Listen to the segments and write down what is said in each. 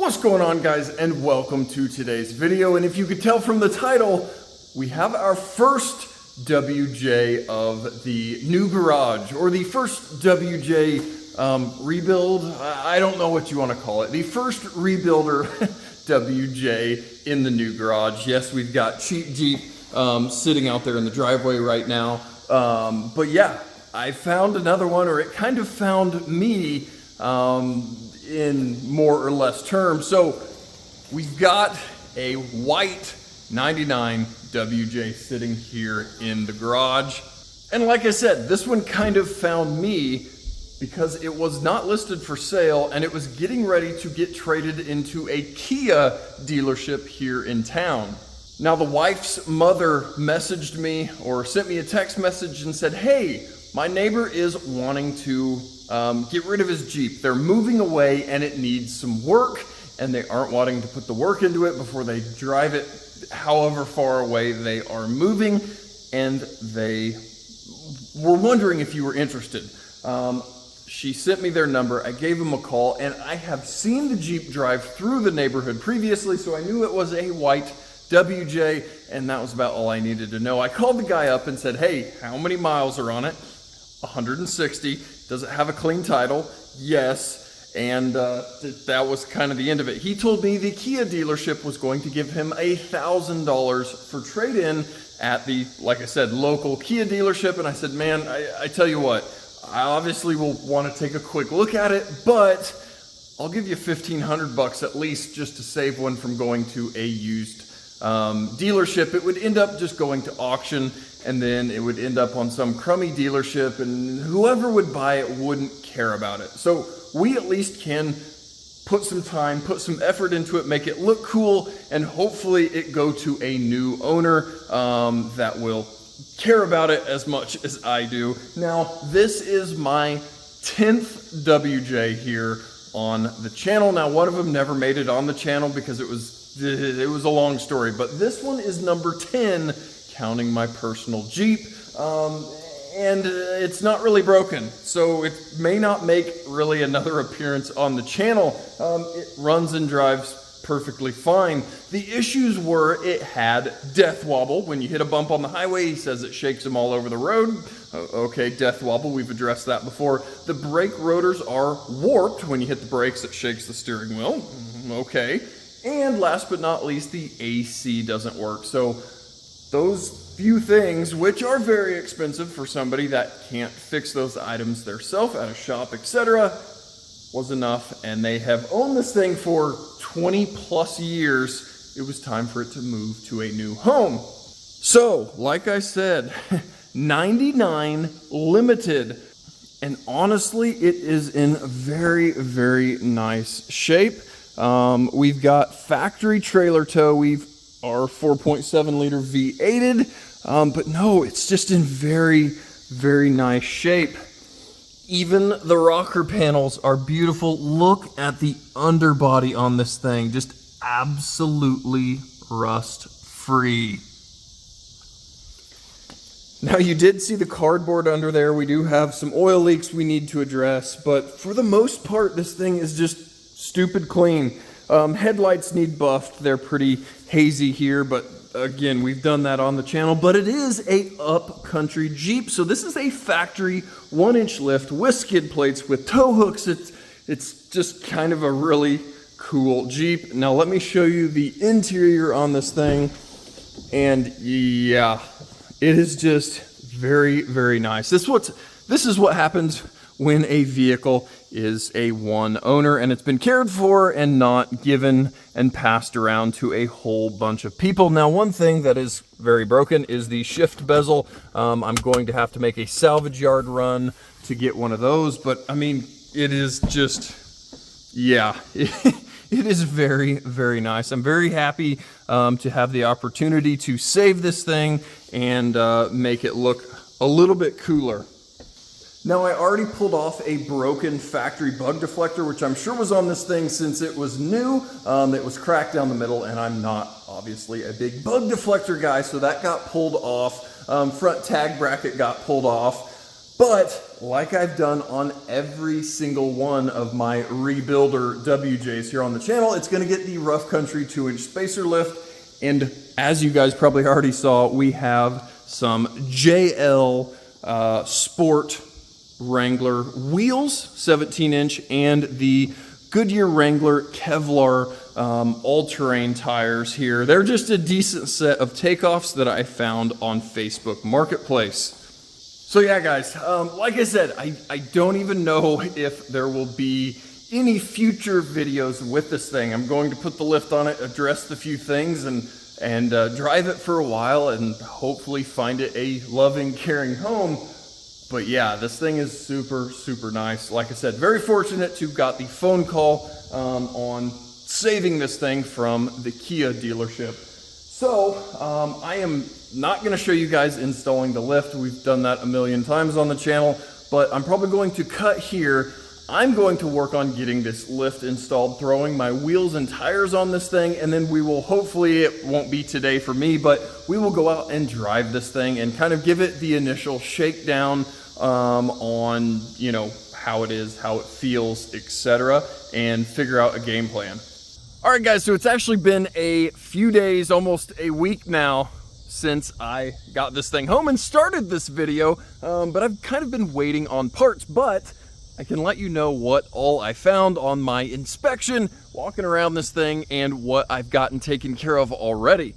What's going on, guys, and welcome to today's video. And if you could tell from the title, we have our first WJ of the new garage, or the first WJ rebuild. I don't know what you want to call it. The first rebuilder WJ in the new garage. Yes, we've got Cheap Jeep sitting out there in the driveway right now. But yeah, I found another one, or it kind of found me in more or less terms. So we've got a white 99 WJ sitting here in the garage. And like I said, this one kind of found me because it was not listed for sale and it was getting ready to get traded into a Kia dealership here in town. Now, the wife's mother messaged me or sent me a text message and said, hey, my neighbor is wanting to get rid of his Jeep. They're moving away and it needs some work, and they aren't wanting to put the work into it before they drive it however far away they are moving, and they were wondering if you were interested. She sent me their number. I gave them a call, and I have seen the Jeep drive through the neighborhood previously, so I knew it was a white WJ, and that was about all I needed to know. I called the guy up and said, hey, how many miles are on it? 160. Does it have a clean title? Yes. And that was kind of the end of it. He told me the Kia dealership was going to give him $1,000 for trade-in at the, like I said, local Kia dealership. And I said, man, I tell you what, I obviously will want to take a quick look at it, but I'll give you $1,500 at least just to save one from going to a used dealership. It would end up just going to auction, and then it would end up on some crummy dealership, and whoever would buy it wouldn't care about it. So we at least can put some time, put some effort into it, make it look cool, and hopefully it go to a new owner that will care about it as much as I do. Now, this is my 10th WJ here on the channel. Now, one of them never made it on the channel because it was a long story, but this one is number 10, counting my personal Jeep, and it's not really broken, so it may not make really another appearance on the channel. It runs and drives perfectly fine. The issues were it had death wobble. When you hit a bump on the highway, he says it shakes them all over the road. Okay, death wobble, we've addressed that before. The brake rotors are warped. When you hit the brakes, it shakes the steering wheel. Okay. And last but not least, the AC doesn't work. So those few things, which are very expensive for somebody that can't fix those items themselves at a shop, etc., was enough. And they have owned this thing for 20 plus years. It was time for it to move to a new home. So, like I said, 99 limited. And honestly, it is in very, very nice shape. We've got factory trailer tow. Our 4.7 liter V8'd, but no, it's just in very, very nice shape. Even the rocker panels are beautiful. Look at the underbody on this thing, just absolutely rust free. Now, you did see the cardboard under there. We do have some oil leaks we need to address, but for the most part, this thing is just stupid clean. Headlights need buffed. They're pretty hazy here, but again, we've done that on the channel. But it is a up-country Jeep, so this is a factory 1-inch lift with skid plates with tow hooks. It's just kind of a really cool Jeep. Now let me show you the interior on this thing, and yeah, it is just very, very nice. This is what happens when a vehicle is a one owner and it's been cared for and not given and passed around to a whole bunch of people. Now, one thing that is very broken is the shift bezel. I'm going to have to make a salvage yard run to get one of those, but I mean, it is just, yeah, it is very, very nice. I'm very happy to have the opportunity to save this thing and make it look a little bit cooler. Now, I already pulled off a broken factory bug deflector, which I'm sure was on this thing since it was new. It was cracked down the middle, and I'm not obviously a big bug deflector guy, so that got pulled off. Front tag bracket got pulled off. But like I've done on every single one of my rebuilder WJs here on the channel, it's gonna get the Rough Country 2-inch spacer lift. And as you guys probably already saw, we have some JL Sport Wrangler wheels, 17-inch, and the Goodyear Wrangler Kevlar all-terrain tires here. They're just a decent set of takeoffs that I found on Facebook Marketplace. So yeah, guys, like I said, I don't even know if there will be any future videos with this thing. I'm going to put the lift on it, address the few things, and drive it for a while, and hopefully find it a loving, caring home. But yeah, this thing is super, super nice. Like I said, very fortunate to got the phone call on saving this thing from the Kia dealership. So I am not going to show you guys installing the lift. We've done that a million times on the channel, but I'm probably going to cut here. I'm going to work on getting this lift installed, throwing my wheels and tires on this thing, and then we will, hopefully it won't be today for me, but we will go out and drive this thing and kind of give it the initial shakedown on, you know, how it is, how it feels, etc., and figure out a game plan. All right, guys, so it's actually been a few days, almost a week now, since I got this thing home and started this video, but I've kind of been waiting on parts, but I can let you know what all I found on my inspection, walking around this thing, and what I've gotten taken care of already.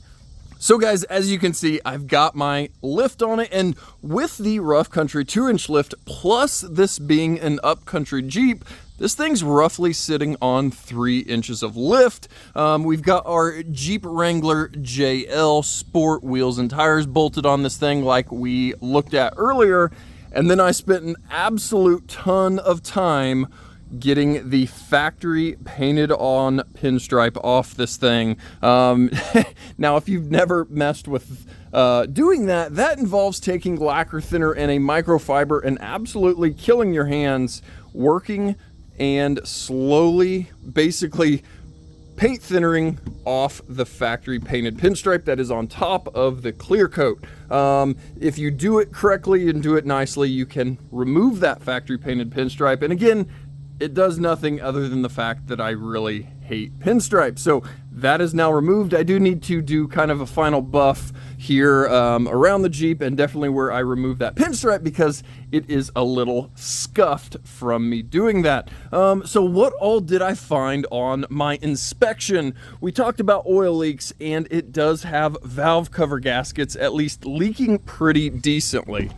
So guys, as you can see, I've got my lift on it, and with the Rough Country 2-inch lift, plus this being an upcountry Jeep, this thing's roughly sitting on 3 inches of lift. We've got our Jeep Wrangler JL Sport wheels and tires bolted on this thing like we looked at earlier, and then I spent an absolute ton of time getting the factory painted on pinstripe off this thing. Now, if you've never messed with doing that, that involves taking lacquer thinner and a microfiber and absolutely killing your hands working and slowly basically paint thinnering off the factory painted pinstripe that is on top of the clear coat. If you do it correctly and do it nicely, you can remove that factory painted pinstripe. And again, it does nothing other than the fact that I really hate pinstripes. So that is now removed. I do need to do kind of a final buff here around the Jeep, and definitely where I remove that pinstripe because it is a little scuffed from me doing that. So what all did I find on my inspection? We talked about oil leaks, and it does have valve cover gaskets at least leaking pretty decently.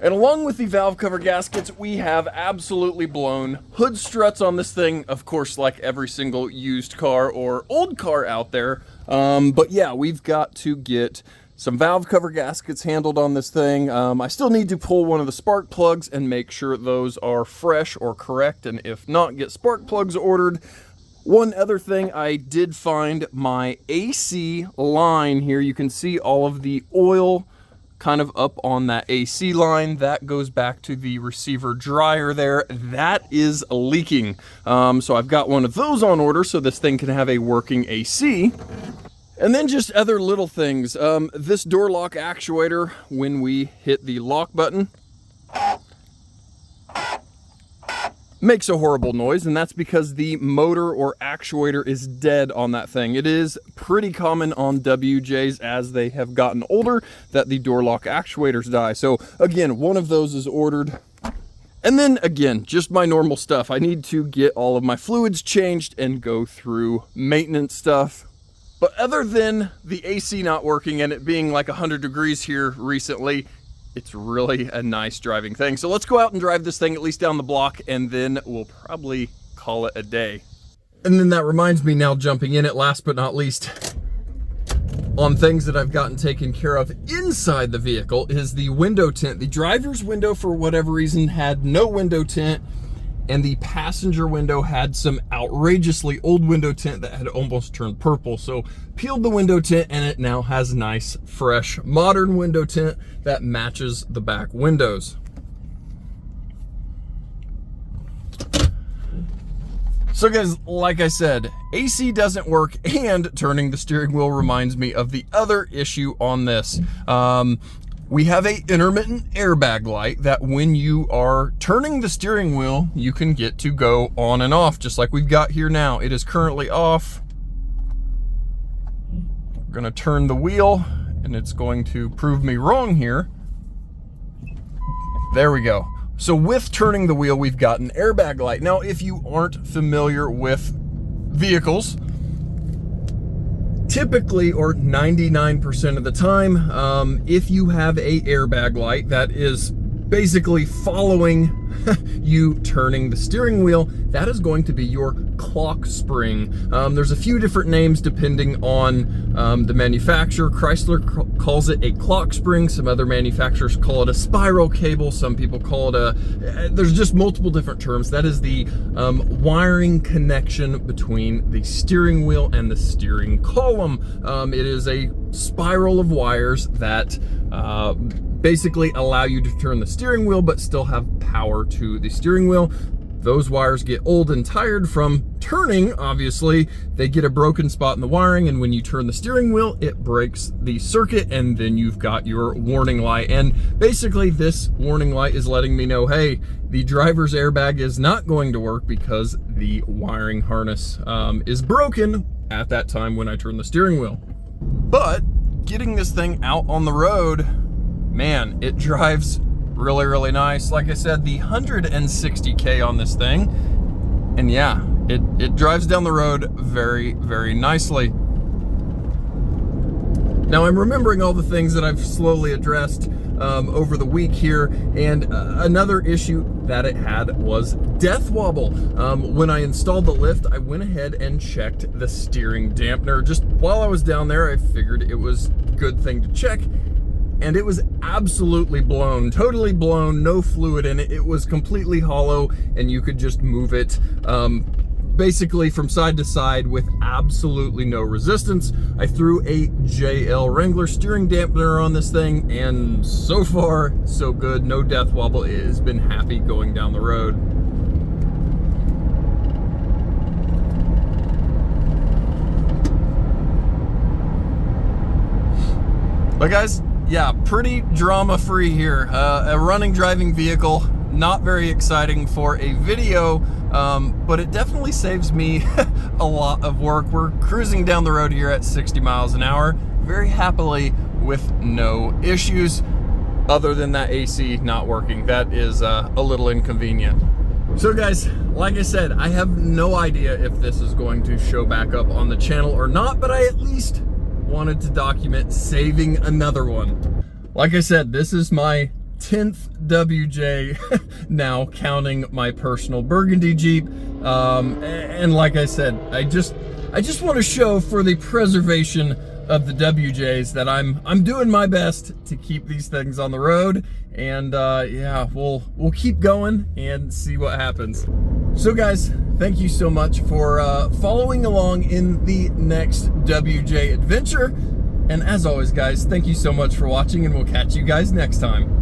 And along with the valve cover gaskets, we have absolutely blown hood struts on this thing, of course, like every single used car or old car out there. But yeah, we've got to get some valve cover gaskets handled on this thing. I still need to pull one of the spark plugs and make sure those are fresh or correct, and if not, get spark plugs ordered. One other thing, I did find my AC line here. You can see all of the oil kind of up on that AC line. That goes back to the receiver dryer there. That is leaking. So I've got one of those on order so this thing can have a working AC. And then just other little things. This door lock actuator, when we hit the lock button, makes a horrible noise, and that's because the motor or actuator is dead on that thing. It is pretty common on WJs as they have gotten older that the door lock actuators die. So again, one of those is ordered. And then again, just my normal stuff. I need to get all of my fluids changed and go through maintenance stuff. But other than the AC not working and it being like 100 degrees here recently, it's really a nice driving thing. So let's go out and drive this thing at least down the block, and then we'll probably call it a day. And then that reminds me, now jumping in at last but not least, on things that I've gotten taken care of inside the vehicle is the window tint. The driver's window, for whatever reason, had no window tint, and the passenger window had some outrageously old window tint that had almost turned purple. So peeled the window tint, and it now has nice, fresh, modern window tint that matches the back windows. So guys, like I said, AC doesn't work, and turning the steering wheel reminds me of the other issue on this. we have a intermittent airbag light that when you are turning the steering wheel, you can get to go on and off, just like we've got here now. It is currently off. We're gonna turn the wheel and it's going to prove me wrong here. There we go. So with turning the wheel, we've got an airbag light. Now, if you aren't familiar with vehicles, typically, or 99% of the time, if you have a airbag light that is basically following you turning the steering wheel, that is going to be your clock spring. There's a few different names depending on the manufacturer. Chrysler calls it a clock spring. Some other manufacturers call it a spiral cable. Some people call it there's just multiple different terms. That is the wiring connection between the steering wheel and the steering column. It is a spiral of wires that basically allow you to turn the steering wheel but still have power to the steering wheel. Those wires get old and tired from turning, obviously. They get a broken spot in the wiring, and when you turn the steering wheel, it breaks the circuit, and then you've got your warning light. And basically this warning light is letting me know, hey, the driver's airbag is not going to work because the wiring harness is broken at that time when I turn the steering wheel. But getting this thing out on the road, man, it drives really, really nice. Like I said, the 160K on this thing, and yeah, it drives down the road very, very nicely. Now I'm remembering all the things that I've slowly addressed over the week here, and another issue that it had was death wobble. When I installed the lift, I went ahead and checked the steering dampener. Just while I was down there, I figured it was a good thing to check. And it was absolutely blown, totally blown, no fluid in it. It was completely hollow, and you could just move it basically from side to side with absolutely no resistance. I threw a JL Wrangler steering dampener on this thing, and so far, so good. No death wobble. It has been happy going down the road. But guys, yeah, pretty drama-free here. A running, driving vehicle, not very exciting for a video, but it definitely saves me a lot of work. We're cruising down the road here at 60 miles an hour, very happily with no issues, other than that AC not working. That is a little inconvenient. So guys, like I said, I have no idea if this is going to show back up on the channel or not, but I at least wanted to document saving another one. Like I said, this is my 10th WJ now, counting my personal Burgundy Jeep. And like I said, I just want to show, for the preservation of the WJs, that I'm doing my best to keep these things on the road. And yeah, we'll keep going and see what happens. So guys, thank you so much for following along in the next WJ adventure. And as always, guys, thank you so much for watching, and we'll catch you guys next time.